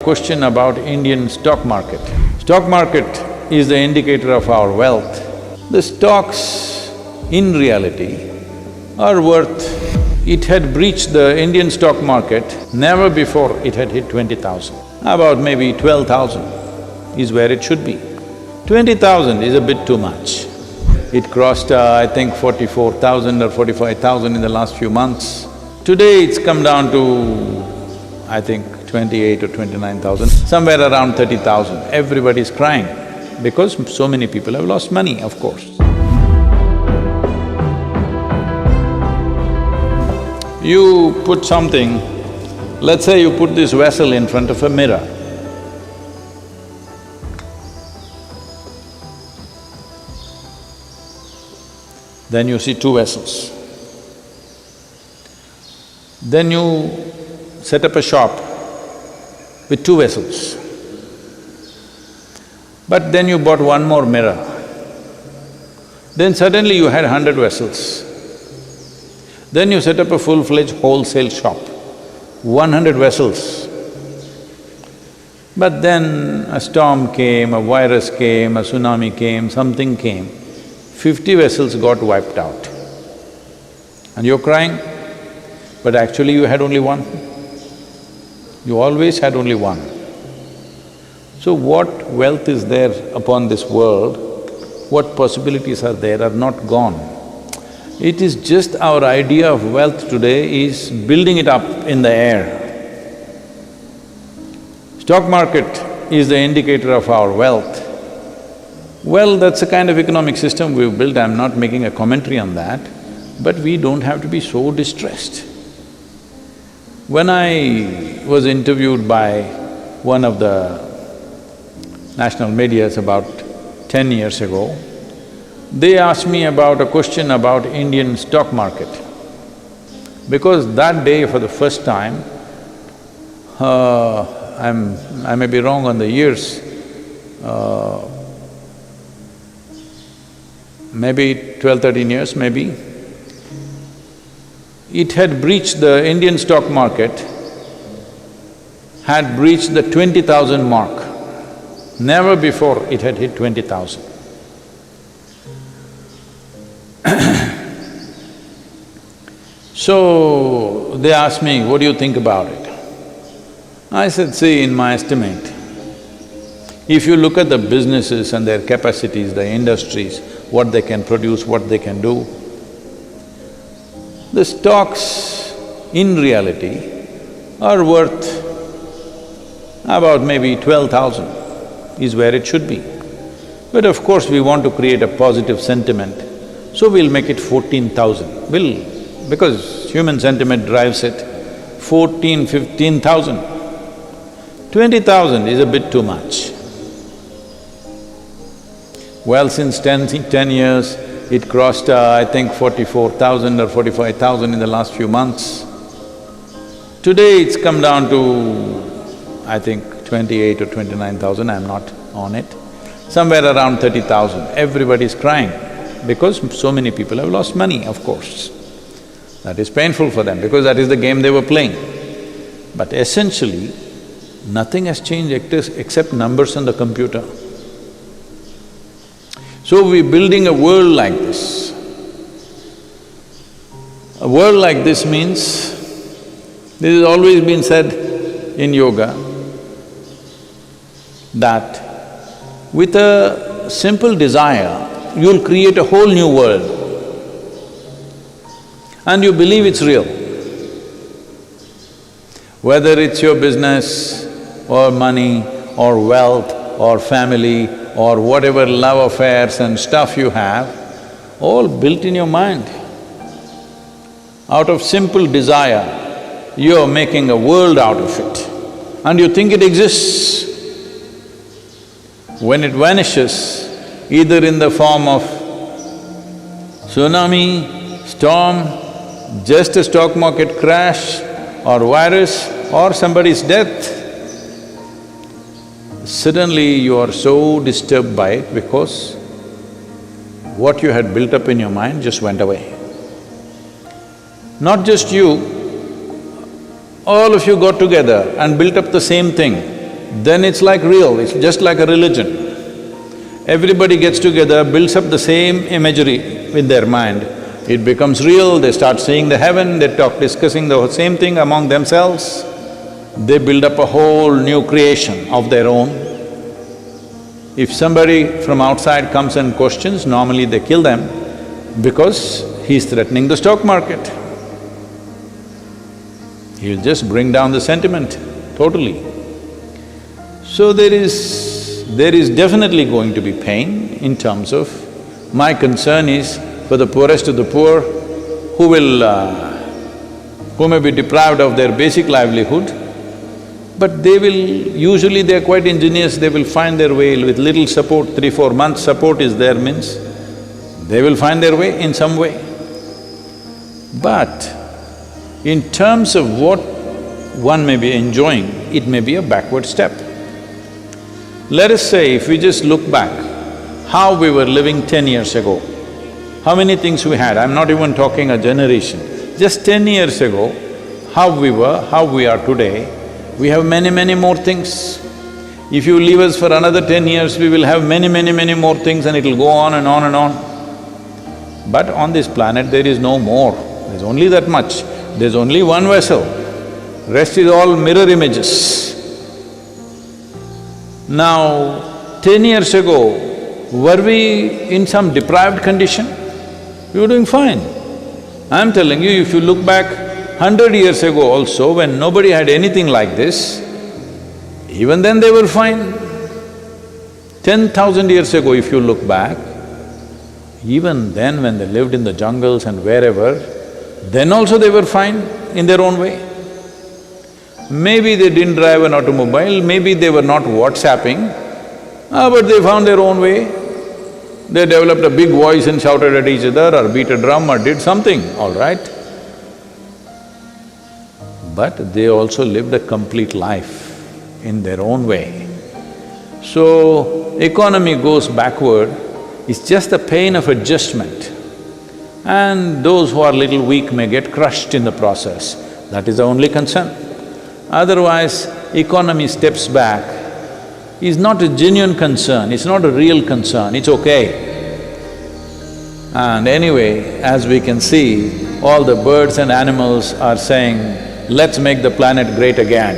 Question about Indian stock market. Stock market is the indicator of our wealth. The stocks, in reality, are worth… It had breached the Indian stock market, never before it had hit 20,000. About maybe 12,000 is where it should be. 20,000 is a bit too much. It crossed, I think 44,000 or 45,000 in the last few months. Today it's come down to, I think 28 or 29,000, somewhere around 30,000. Everybody's crying because so many people have lost money, of course. You put something, let's say you put this vessel in front of a mirror. Then you see two vessels. Then you set up a shop with two vessels. But then you bought one more mirror. Then suddenly you had 100 vessels. Then you set up a full-fledged wholesale shop, 100 vessels. But then a storm came, a virus came, a tsunami came, something came, 50 vessels got wiped out. And you're crying, but actually you had only one. You always had only one. So what wealth is there upon this world, what possibilities are there are not gone. It is just our idea of wealth today is building it up in the air. Stock market is the indicator of our wealth. Well, that's a kind of economic system we've built, I'm not making a commentary on that, but we don't have to be so distressed. When I was interviewed by one of the national medias about 10 years ago, they asked me about a question about Indian stock market. Because that day for the first time, I may be wrong on the years, maybe 12, 13 years maybe, it had breached the Indian stock market, had breached the 20,000 mark. Never before it had hit 20,000. So, they asked me, what do you think about it? I said, see, in my estimate, if you look at the businesses and their capacities, the industries, what they can produce, what they can do, the stocks, in reality, are worth about maybe 12,000 is where it should be. But of course, we want to create a positive sentiment, so we'll make it 14,000. Because human sentiment drives it, 14, 15,000. 20,000 is a bit too much. Well, since 10 years, it crossed, I think 44,000 or 45,000 in the last few months. Today it's come down to, I think 28 or 29,000, I'm not on it, somewhere around 30,000. Everybody's crying because so many people have lost money, of course. That is painful for them because that is the game they were playing. But essentially, nothing has changed except numbers on the computer. So we're building a world like this. A world like this means, this has always been said in yoga, that with a simple desire, you'll create a whole new world. And you believe it's real. Whether it's your business or money or wealth or family or whatever love affairs and stuff you have, all built in your mind. Out of simple desire, you're making a world out of it and you think it exists. When it vanishes, either in the form of tsunami, storm, just a stock market crash or virus or somebody's death, suddenly you are so disturbed by it because what you had built up in your mind just went away. Not just you, all of you got together and built up the same thing, then it's like real, it's just like a religion. Everybody gets together, builds up the same imagery in their mind. It becomes real, they start seeing the heaven, they talk discussing the same thing among themselves. They build up a whole new creation of their own. If somebody from outside comes and questions, normally they kill them because he's threatening the stock market. He'll just bring down the sentiment totally. So there is definitely going to be pain in terms of… My concern is for the poorest of the poor who may be deprived of their basic livelihood, but they will… usually they're quite ingenious, they will find their way with little support, 3-4 months support is there means, they will find their way in some way. But in terms of what one may be enjoying, it may be a backward step. Let us say if we just look back, how we were living 10 years ago, how many things we had, I'm not even talking a generation. Just 10 years ago, how we were, how we are today, we have many more things. If you leave us for another 10 years, we will have many more things and it'll go on and on and on. But on this planet, there is no more, there's only that much. There's only one vessel, rest is all mirror images. Now, 10 years ago, were we in some deprived condition? We were doing fine. I'm telling you, if you look back 100 years ago also, when nobody had anything like this, even then they were fine. 10,000 years ago if you look back, even then when they lived in the jungles and wherever, then also they were fine in their own way. Maybe they didn't drive an automobile, maybe they were not WhatsApping, but they found their own way. They developed a big voice and shouted at each other or beat a drum or did something, all right. But they also lived a complete life in their own way. So, economy goes backward, it's just the pain of adjustment. And those who are little weak may get crushed in the process, that is the only concern. Otherwise, economy steps back, is not a genuine concern, it's not a real concern, it's okay. And anyway, as we can see, all the birds and animals are saying, let's make the planet great again.